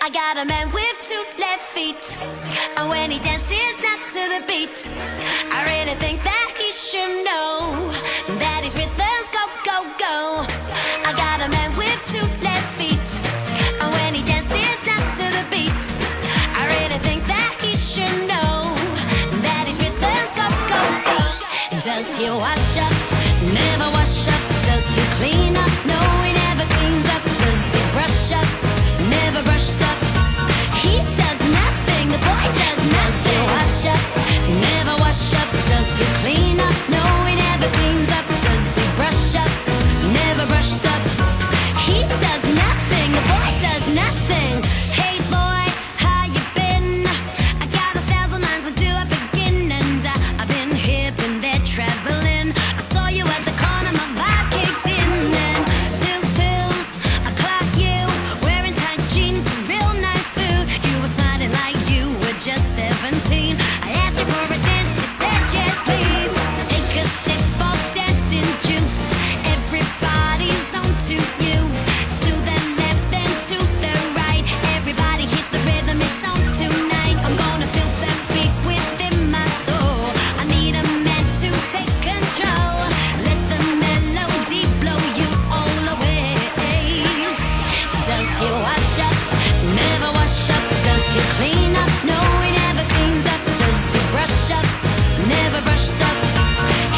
I got a man with 2 left feet, and when he dances not to the beat, I really think that he should know that his rhythms go, go, go. I got a man with 2 left feet, and when he dances not to the beat, I really think that he should know that his rhythms go, go, go. Does he wash up? Never wash up. Does he clean up? No, he never cleans up. Does he brush up? Never brushed up. He does nothing. The boy does nothing. Does he wash up? Never wash up. Does he clean up? No, he never cleans up. Does he brush up? Never brushed up. He does nothing. The boy does nothing. Hey boy, how you been? I got 1,000 lines. Where do I begin? And I've been here, been there, traveling. I saw you at the corner, my vibe kicked in. And till I clocked you wearing tight jeans and real nice food. You were smiling like you were just 17. I asked you for a dance, you said yes please. Take a sip of dancing juice. Everybody's on to you. To the left and to the right. Everybody hit the rhythm, it's on tonight. I'm gonna feel the beat within my soul. I need a man to take control. Let the melody blow you all away. Does he wash up? Never wash up. Does he clean up? No, he never cleans up. Does he brush up? Never brushed up.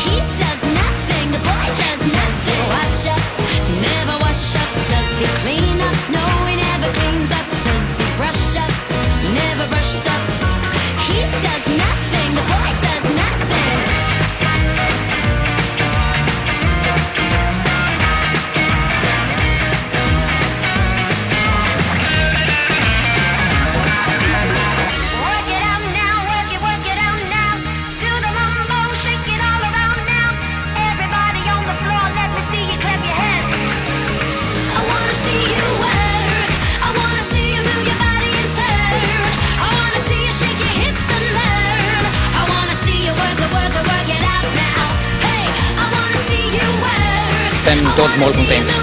He does nothing. The boy does nothing. Does he wash up? Never wash up. Does he clean up? No, he never cleans up. Does he brush up? Never brushed up. He does nothing. The boy does nothing. Work it out now, work it out now. Do the mambo, shake it all around now. Everybody on the floor, let me see you clap your hands. I wanna see you work. I wanna see you move your body and turn. I wanna see you shake your hips and learn. I wanna see you work it out now. Hey, I wanna see you work. Estem tots molt contents.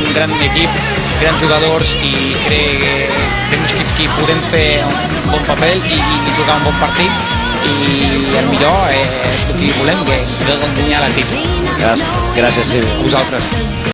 Un gran equip, grans jugadors i crec que tens un equip que podem fer un bon paper i jugar un bon partit i el millor és el que volem, que és guanyar el títol. Gràcies, Sylvinho. Vosaltres.